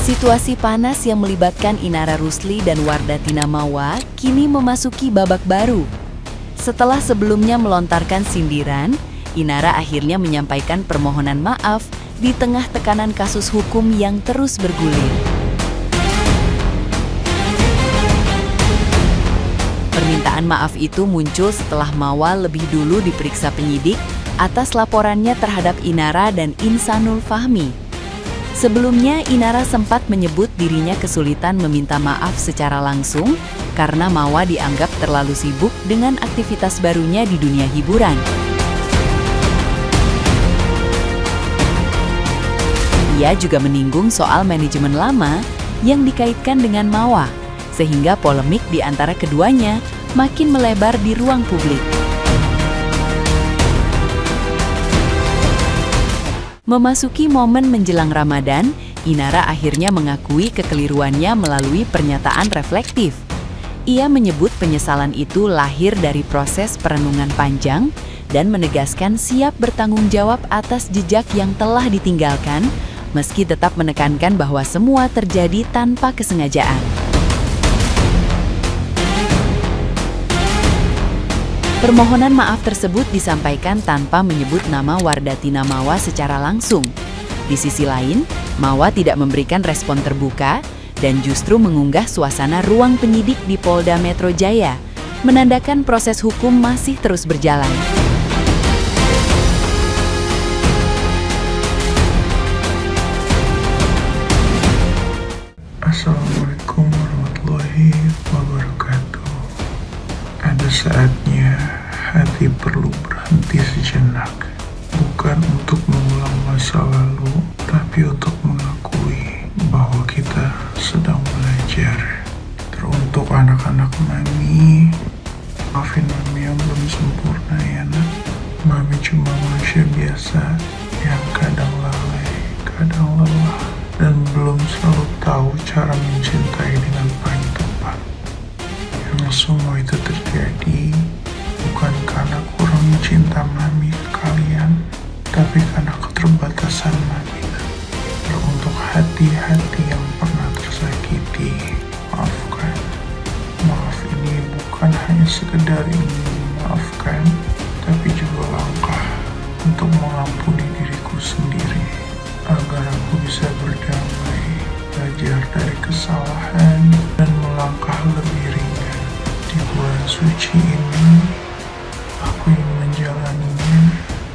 Situasi panas yang melibatkan Inara Rusli dan Wardatina Mawa kini memasuki babak baru. Setelah sebelumnya melontarkan sindiran, Inara akhirnya menyampaikan permohonan maaf di tengah tekanan kasus hukum yang terus bergulir. Permintaan maaf itu muncul setelah Mawa lebih dulu diperiksa penyidik atas laporannya terhadap Inara dan Insanul Fahmi. Sebelumnya, Inara sempat menyebut dirinya kesulitan meminta maaf secara langsung karena Mawa dianggap terlalu sibuk dengan aktivitas barunya di dunia hiburan. Ia juga menyinggung soal manajemen lama yang dikaitkan dengan Mawa, sehingga polemik di antara keduanya makin melebar di ruang publik. Memasuki momen menjelang Ramadan, Inara akhirnya mengakui kekeliruannya melalui pernyataan reflektif. Ia menyebut penyesalan itu lahir dari proses perenungan panjang dan menegaskan siap bertanggung jawab atas jejak yang telah ditinggalkan, meski tetap menekankan bahwa semua terjadi tanpa kesengajaan. Permohonan maaf tersebut disampaikan tanpa menyebut nama Wardatina Mawa secara langsung. Di sisi lain, Mawa tidak memberikan respon terbuka dan justru mengunggah suasana ruang penyidik di Polda Metro Jaya, menandakan proses hukum masih terus berjalan. Assalamualaikum warahmatullahi wabarakatuh. Ada saatnya hati perlu berhenti sejenak, bukan untuk mengulang masa lalu, tapi untuk mengakui bahwa kita sedang belajar. Teruntuk anak-anak Mami, maafin Mami yang belum sempurna ya nak. Mami cuma manusia biasa yang kadang lalai, kadang lelah, dan belum selalu tahu cara mencintai dengan paling tepat. Yang semua itu terjadi bukan karena kurangnya cinta Mami ke kalian, tapi karena keterbatasan Mami. Untuk hati-hati yang pernah tersakiti, maafkan. Maaf ini bukan hanya sekedar ingin memaafkan, tapi juga langkah untuk mengampuni diriku sendiri, agar aku bisa berdamai, belajar dari kesalahan, dan melangkah lebih ringan. Di bulan suci ini, aku ingin menjalaninya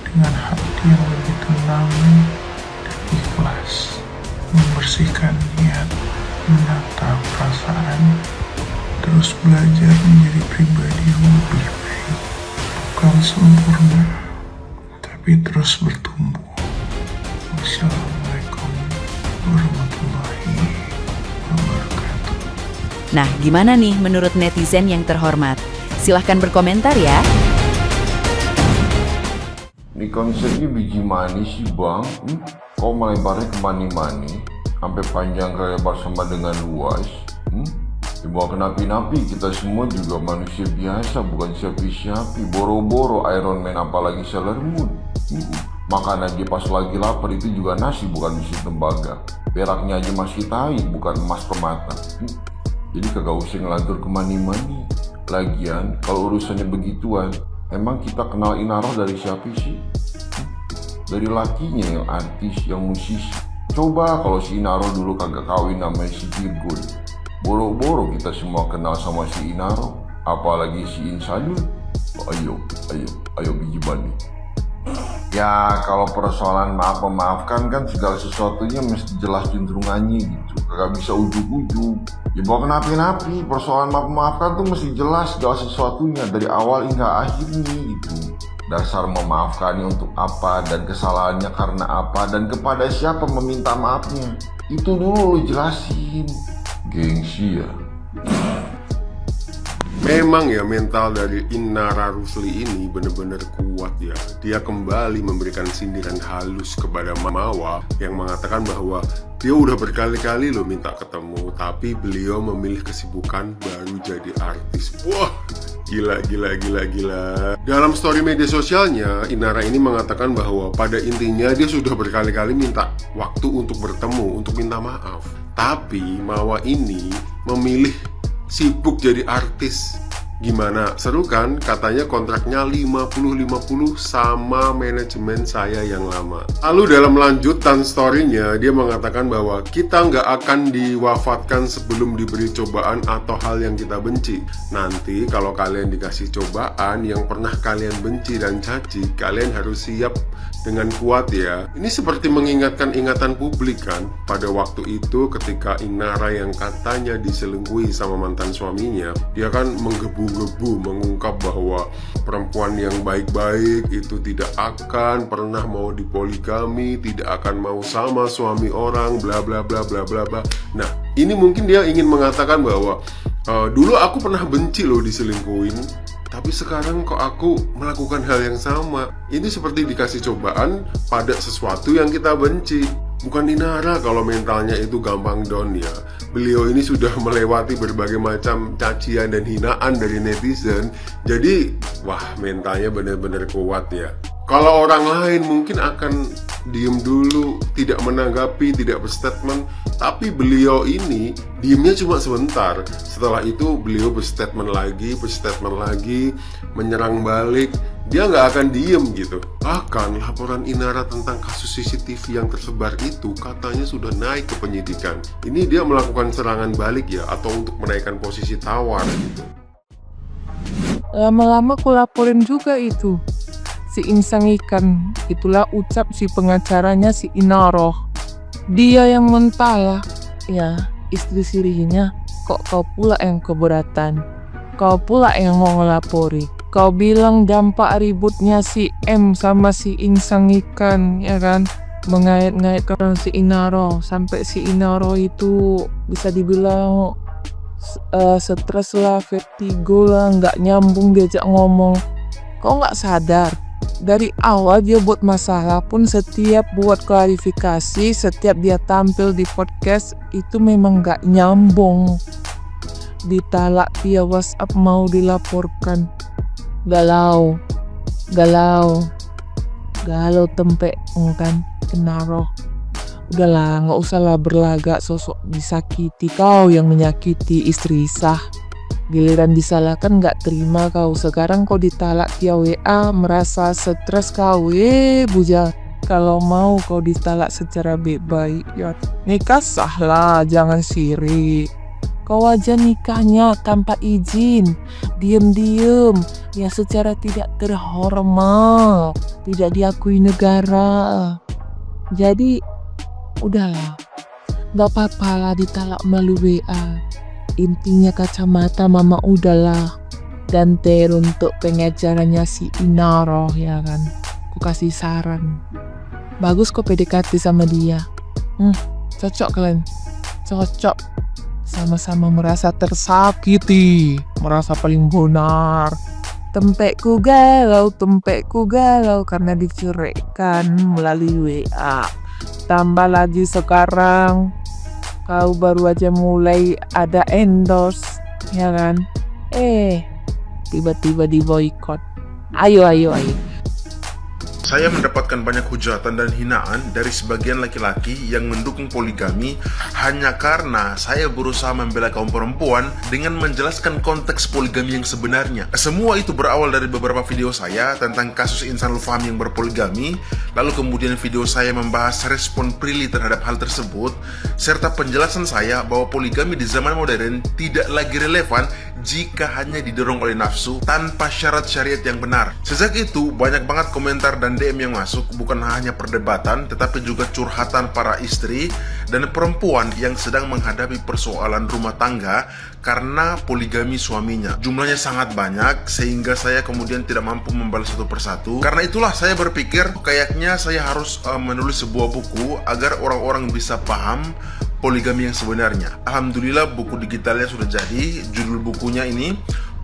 dengan hati yang lebih tenang dan ikhlas, membersihkan niat, menata perasaan, terus belajar menjadi pribadi yang lebih baik. Bukan sempurna, tapi terus bertumbuh. Wassalamualaikum warahmatullahi wabarakatuh. Nah, gimana nih menurut netizen yang terhormat? Silahkan berkomentar ya. Ini konsepnya biji manis sih bang, kok melebarnya ke mani-mani, sampai panjang ke lebar sama dengan luas. Dibawa ke napi-napi, kita semua juga manusia biasa, bukan siapa-siapa. Boro-boro Iron Man apalagi Sailor Moon. Makan aja pas lagi lapar itu juga nasi, bukan besi tembaga. Peraknya aja masih tai, bukan emas permata. Jadi kagak usah ngelantur ke mani-mani. Lagian kalau urusannya begituan, emang kita kenal Inara dari siapa sih? Dari lakinya yang artis, yang musisi. Coba kalau si Inara dulu kagak kawin namanya si Virgun. Boro-boro kita semua kenal sama si Inara, apalagi si Insanul. Ayo biji bani. Ya kalau persoalan maaf memaafkan kan segala sesuatunya mesti jelas cenderungannya gitu, kagak bisa ujuk-ujuk. Ya bawa ke napi-napi, persoalan maaf memaafkan tuh mesti jelas segala sesuatunya dari awal hingga akhirnya gitu. Dasar memaafkannya untuk apa dan kesalahannya karena apa dan kepada siapa meminta maafnya. Itu dulu lu jelasin. Gengsi ya. Memang ya mental dari Inara Rusli ini benar-benar kuat ya. Dia kembali memberikan sindiran halus kepada Mawa yang mengatakan bahwa dia udah berkali-kali loh minta ketemu, tapi beliau memilih kesibukan baru jadi artis. Wah, Gila. Dalam story media sosialnya, Inara ini mengatakan bahwa pada intinya dia sudah berkali-kali minta waktu untuk bertemu, untuk minta maaf. Tapi Mawa ini memilih sibuk jadi artis. Gimana? Seru kan? Katanya kontraknya 50-50 sama manajemen saya yang lama. Lalu dalam lanjutan story-nya, dia mengatakan bahwa kita nggak akan diwafatkan sebelum diberi cobaan atau hal yang kita benci. Nanti kalau kalian dikasih cobaan yang pernah kalian benci dan caci, kalian harus siap dengan kuat ya. Ini seperti mengingatkan ingatan publik kan. Pada waktu itu ketika Inara yang katanya diselingkuhi sama mantan suaminya, dia kan menggebu mengungkap bahwa perempuan yang baik-baik itu tidak akan pernah mau dipoligami, tidak akan mau sama suami orang, bla bla bla bla bla bla. Nah, ini mungkin dia ingin mengatakan bahwa dulu aku pernah benci loh diselingkuhin, tapi sekarang kok aku melakukan hal yang sama. Ini seperti dikasih cobaan pada sesuatu yang kita benci. Bukan Inara kalau mentalnya itu gampang down ya. Beliau ini sudah melewati berbagai macam cacian dan hinaan dari netizen. Jadi, wah, mentalnya benar-benar kuat ya. Kalau orang lain mungkin akan diem dulu, tidak menanggapi, tidak berstatement. Tapi beliau ini diemnya cuma sebentar. Setelah itu beliau berstatement lagi, menyerang balik. Dia nggak akan diem gitu. Bahkan laporan Inara tentang kasus CCTV yang tersebar itu katanya sudah naik ke penyidikan. Ini dia melakukan serangan balik ya, atau untuk menaikkan posisi tawar gitu. Lama-lama aku laporin juga itu si insang ikan. Itulah ucap si pengacaranya si Inara. Dia yang mentala, ya istri sirinya. Kok kau pula yang keberatan? Kau pula yang mau ngelapori. Kau bilang dampak ributnya si M sama si insang ikan, ya kan? Mengait-ngaitkan si Inara. Sampai si Inara itu bisa dibilang stres lah, vertigo lah, nggak nyambung diajak ngomong. Kau nggak sadar? Dari awal dia buat masalah pun, setiap buat klarifikasi, setiap dia tampil di podcast itu memang gak nyambung. Ditalak via WhatsApp mau dilaporkan. Galau tempe kan, Inara. Udahlah, gak usah lah berlagak sosok disakiti. Kau yang menyakiti istri sah. Giliran disalahkan gak terima kau. Sekarang kau ditalak via WA, merasa stres kau. Bujang. Kalau mau kau ditalak secara baik-baik, ya nikah sah lah, jangan sirik. Kau aja nikahnya tanpa izin, diem-diem, ya secara tidak terhormat, tidak diakui negara. Jadi udahlah, gak apa-apa lah ditalak melalui WA. Intinya kacamata mama udahlah. Dan untuk pengajarannya si Inara, ya kan. Aku kasih saran. Bagus kok PDKT sama dia. Cocok kalian. Cocok. Sama-sama merasa tersakiti. Merasa paling benar. Tempekku galau karena diceraikan melalui WA. Tambah lagi sekarang kau baru aja mulai ada endorse, ya kan? Tiba-tiba di boykot. Ayo. Saya mendapatkan banyak hujatan dan hinaan dari sebagian laki-laki yang mendukung poligami hanya karena saya berusaha membela kaum perempuan dengan menjelaskan konteks poligami yang sebenarnya. Semua itu berawal dari beberapa video saya tentang kasus Insanul Fahmi yang berpoligami, lalu kemudian video saya membahas respon Prilly terhadap hal tersebut, serta penjelasan saya bahwa poligami di zaman modern tidak lagi relevan jika hanya didorong oleh nafsu tanpa syarat syariat yang benar. Sejak itu banyak banget komentar dan DM yang masuk, bukan hanya perdebatan tetapi juga curhatan para istri dan perempuan yang sedang menghadapi persoalan rumah tangga karena poligami suaminya. Jumlahnya sangat banyak sehingga saya kemudian tidak mampu membalas satu persatu. Karena itulah saya berpikir kayaknya saya harus menulis sebuah buku agar orang-orang bisa paham poligami yang sebenarnya. Alhamdulillah buku digitalnya sudah jadi. Judul bukunya ini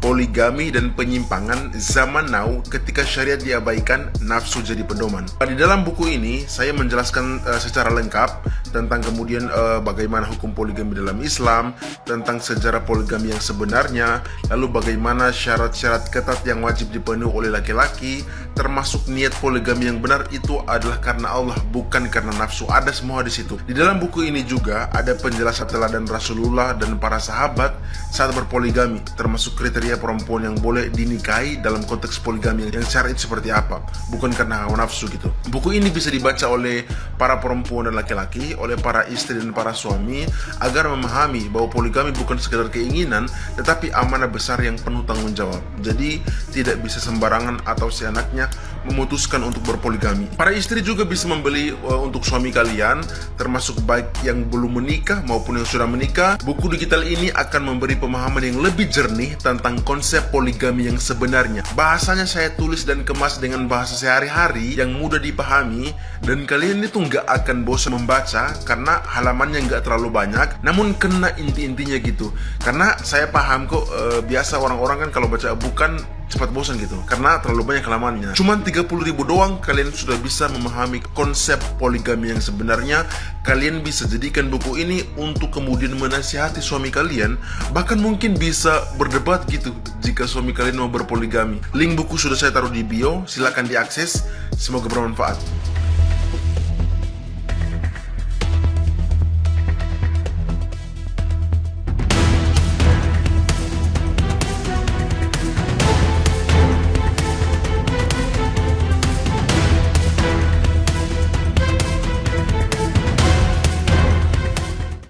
poligami dan penyimpangan zaman now ketika syariat diabaikan, nafsu jadi pedoman. Di dalam buku ini saya menjelaskan secara lengkap tentang kemudian bagaimana hukum poligami dalam Islam, tentang sejarah poligami yang sebenarnya, lalu bagaimana syarat-syarat ketat yang wajib dipenuhi oleh laki-laki, termasuk niat poligami yang benar itu adalah karena Allah, bukan karena nafsu. Ada semua di situ. Di dalam buku ini juga ada penjelasan teladan Rasulullah dan para sahabat saat berpoligami, termasuk kriteria perempuan yang boleh dinikahi dalam konteks poligami yang syar'i seperti apa, bukan karena hawa nafsu gitu. Buku ini bisa dibaca oleh para perempuan dan laki-laki, oleh para istri dan para suami, agar memahami bahwa poligami bukan sekedar keinginan, tetapi amanah besar yang penuh tanggung jawab. Jadi tidak bisa sembarangan atau seenaknya memutuskan untuk berpoligami. Para istri juga bisa membeli untuk suami kalian, termasuk baik yang belum menikah maupun yang sudah menikah. Buku digital ini akan memberi pemahaman yang lebih jernih tentang konsep poligami yang sebenarnya. Bahasanya saya tulis dan kemas dengan bahasa sehari-hari yang mudah dipahami, dan kalian itu nggak akan bosan membaca karena halamannya nggak terlalu banyak, namun kena inti-intinya gitu. Karena saya paham kok, biasa orang-orang kan kalau baca buku kan cepat bosan gitu karena terlalu banyak halamannya. Cuman 30.000 doang kalian sudah bisa memahami konsep poligami yang sebenarnya. Kalian bisa jadikan buku ini untuk kemudian menasihati suami kalian, bahkan mungkin bisa berdebat gitu jika suami kalian mau berpoligami. Link buku sudah saya taruh di bio, silakan diakses. Semoga bermanfaat.